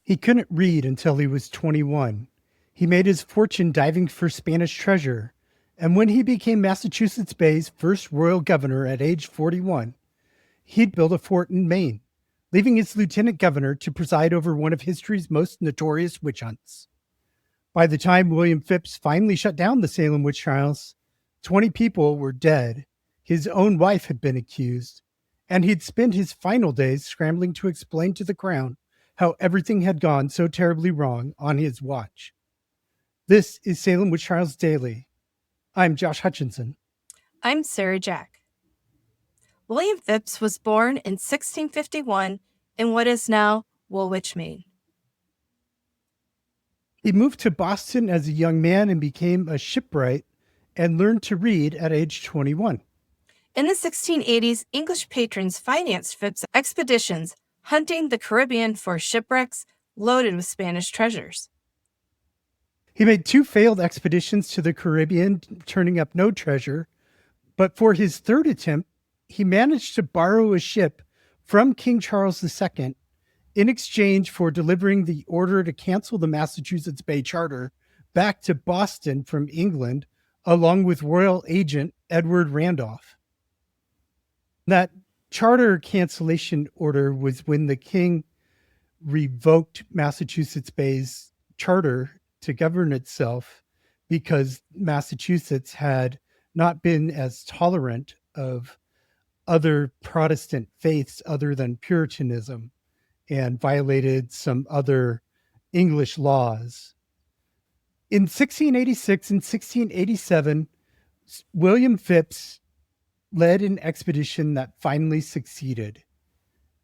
He couldn't read until he was 21. He made his fortune diving for Spanish treasure, and when he became Massachusetts Bay's first royal governor at age 41, he'd built a fort in Maine, leaving his lieutenant governor to preside over one of history's most notorious witch hunts. By the time William Phips finally shut down the Salem Witch Trials, 20 people were dead, his own wife had been accused, and he'd spent his final days scrambling to explain to the crown how everything had gone so terribly wrong on his watch. This is Salem Witch Trials Daily. I'm Josh Hutchinson. I'm Sarah Jack. William Phips was born in 1651 in what is now Woolwich, Maine. He moved to Boston as a young man and became a shipwright and learned to read at age 21. In the 1680s, English patrons financed Phips' expeditions, hunting the Caribbean for shipwrecks loaded with Spanish treasures. He made 2 failed expeditions to the Caribbean, turning up no treasure, but for his third attempt, he managed to borrow a ship from King Charles II in exchange for delivering the order to cancel the Massachusetts Bay Charter back to Boston from England, along with royal agent Edward Randolph. That charter cancellation order was when the king revoked Massachusetts Bay's charter to govern itself because Massachusetts had not been as tolerant of other Protestant faiths other than Puritanism and violated some other English laws. In 1686 and 1687, William Phips led an expedition that finally succeeded.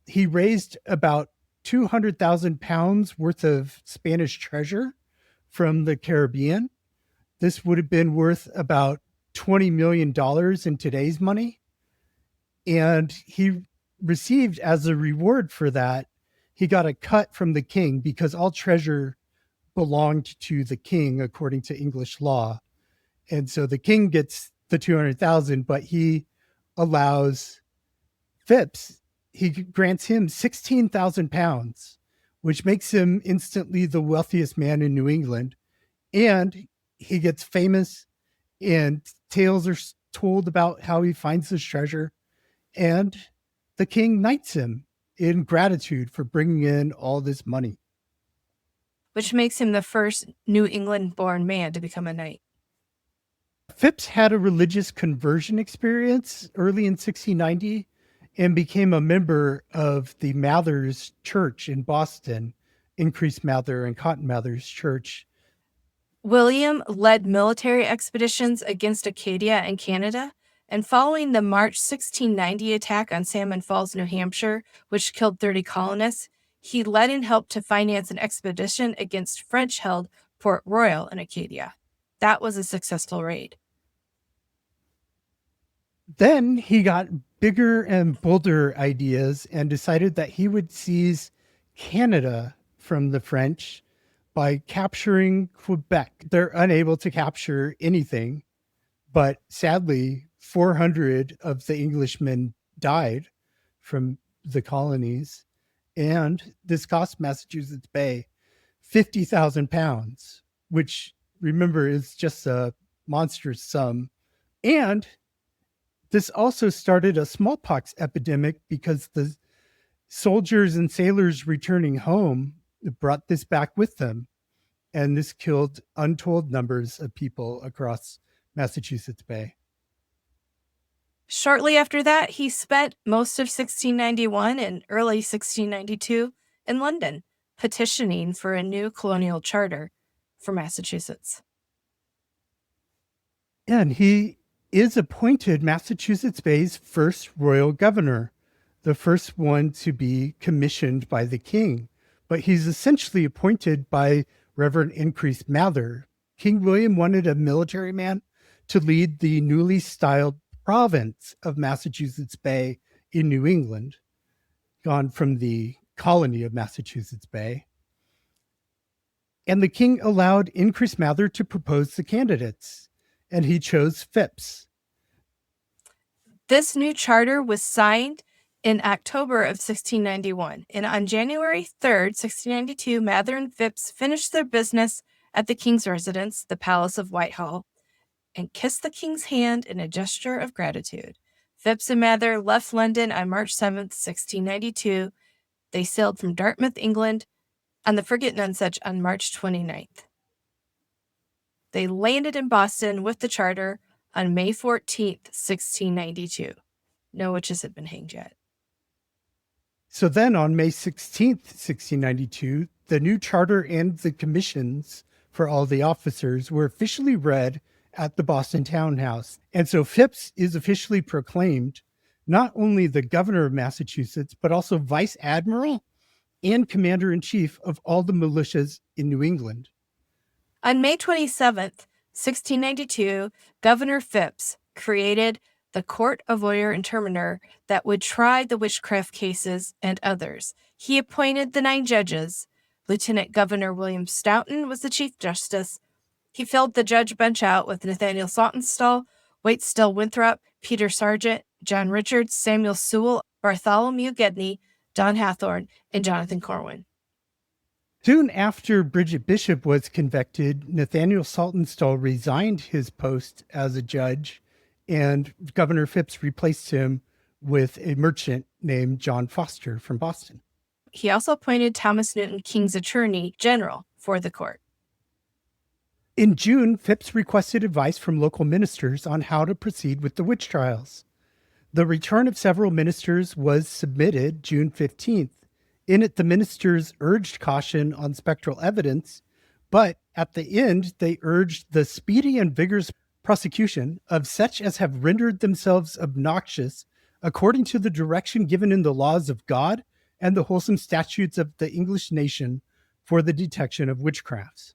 He raised about 200,000 pounds worth of Spanish treasure from the Caribbean. This would have been worth about $20 million in today's money. And he received, as a reward for that, he got a cut from the king because all treasure belonged to the king according to English law. And so the king gets the 200,000, but he allows Phips, he grants him 16,000 pounds, which makes him instantly the wealthiest man in New England. And he gets famous, and tales are told about how he finds this treasure. And the king knights him in gratitude for bringing in all this money. Which makes him the first New England-born man to become a knight. Phips had a religious conversion experience early in 1690 and became a member of the Mathers Church in Boston, Increase Mather and Cotton Mather's Church. William led military expeditions against Acadia and Canada, and following the March 1690 attack on Salmon Falls, New Hampshire, which killed 30 colonists, he led and helped to finance an expedition against French-held Port Royal in Acadia. That was a successful raid. Then he got bigger and bolder ideas and decided that he would seize Canada from the French by capturing Quebec. They're unable to capture anything, but sadly, 400 of the Englishmen died from the colonies, and this cost Massachusetts Bay 50,000 pounds, which, remember, is just a monstrous sum. And this also started a smallpox epidemic because the soldiers and sailors returning home brought this back with them. And this killed untold numbers of people across Massachusetts Bay. Shortly after that, he spent most of 1691 and early 1692 in London, petitioning for a new colonial charter for Massachusetts. And he is appointed Massachusetts Bay's first royal governor, the first one to be commissioned by the king. But he's essentially appointed by Reverend Increase Mather. King William wanted a military man to lead the newly styled province of Massachusetts Bay in New England, gone from the colony of Massachusetts Bay. And the king allowed Increase Mather to propose the candidates, and he chose Phips. This new charter was signed in October of 1691, and on January 3rd, 1692, Mather and Phips finished their business at the king's residence, the Palace of Whitehall, and kissed the king's hand in a gesture of gratitude. Phips and Mather left London on March 7th, 1692. They sailed from Dartmouth, England, on the frigate Nonsuch on March 29th. They landed in Boston with the charter on May 14th, 1692. No witches had been hanged yet. So then on May 16th, 1692, the new charter and the commissions for all the officers were officially read at the Boston Town House. And so Phips is officially proclaimed not only the governor of Massachusetts, but also vice admiral and commander-in-chief of all the militias in New England. On May 27th, 1692, Governor Phips created the Court of Oyer and Terminer that would try the witchcraft cases and others. He appointed the 9 judges. Lieutenant Governor William Stoughton was the Chief Justice. He filled the judge bench out with Nathaniel Saltonstall, Waitstill Winthrop, Peter Sargent, John Richards, Samuel Sewell, Bartholomew Gedney, John Hathorne, and Jonathan Corwin. Soon after Bridget Bishop was convicted, Nathaniel Saltonstall resigned his post as a judge, and Governor Phips replaced him with a merchant named John Foster from Boston. He also appointed Thomas Newton King's Attorney General for the court. In June, Phips requested advice from local ministers on how to proceed with the witch trials. The return of several ministers was submitted June 15th. In it, the ministers urged caution on spectral evidence, but at the end, they urged the speedy and vigorous prosecution of such as have rendered themselves obnoxious according to the direction given in the laws of God and the wholesome statutes of the English nation for the detection of witchcrafts.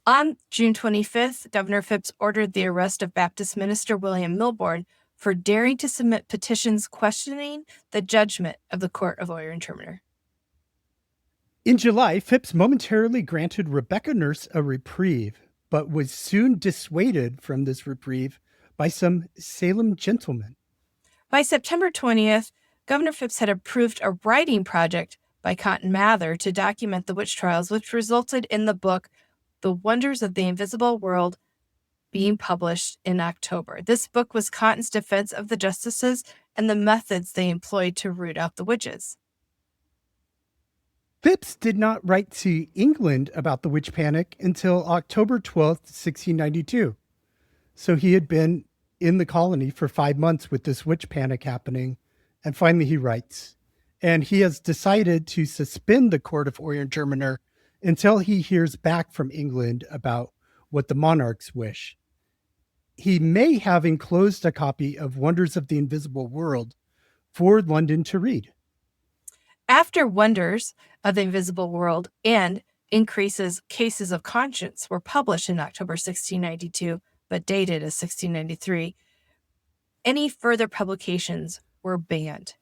On June 25th, Governor Phips ordered the arrest of Baptist minister William Milborne for daring to submit petitions questioning the judgment of the Court of Oyer and Terminer. In July, Phips momentarily granted Rebecca Nurse a reprieve, but was soon dissuaded from this reprieve by some Salem gentlemen. By September 20th, Governor Phips had approved a writing project by Cotton Mather to document the witch trials, which resulted in the book The Wonders of the Invisible World being published in October. This book was Cotton's defense of the justices and the methods they employed to root out the witches. Phips did not write to England about the witch panic until October 12th, 1692. So he had been in the colony for 5 months with this witch panic happening, and finally he writes. And he has decided to suspend the Court of Oyer and Terminer until he hears back from England about what the monarchs wish. He may have enclosed a copy of Wonders of the Invisible World for London to read. After Wonders of the Invisible World and Increases Cases of Conscience were published in October 1692, but dated as 1693, any further publications were banned.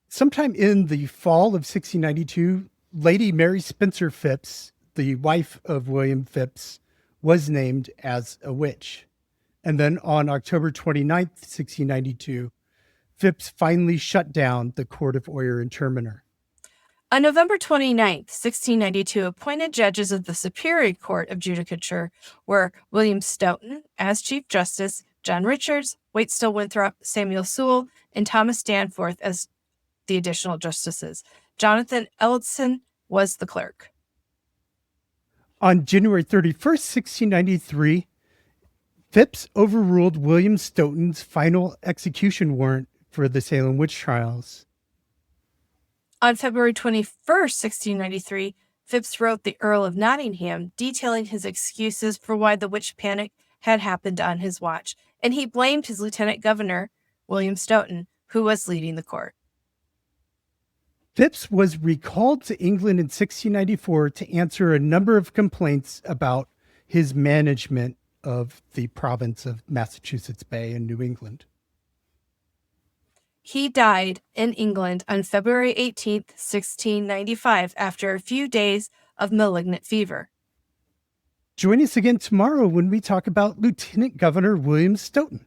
Sometime in the fall of 1692, Lady Mary Spencer Phips, the wife of William Phips, was named as a witch. And then on October 29th, 1692, Phips finally shut down the Court of Oyer and Terminer. On November 29th, 1692, appointed judges of the Superior Court of Judicature were William Stoughton as Chief Justice, John Richards, Waitstill Winthrop, Samuel Sewell, and Thomas Danforth as the additional justices. Jonathan Elledson was the clerk. On January 31st, 1693, Phips overruled William Stoughton's final execution warrant for the Salem Witch Trials. On February 21st, 1693, Phips wrote the Earl of Nottingham detailing his excuses for why the witch panic had happened on his watch, and he blamed his lieutenant governor, William Stoughton, who was leading the court. Phips was recalled to England in 1694 to answer a number of complaints about his management of the province of Massachusetts Bay in New England. He died in England on February 18th, 1695, after a few days of malignant fever. Join us again tomorrow when we talk about Lieutenant Governor William Stoughton.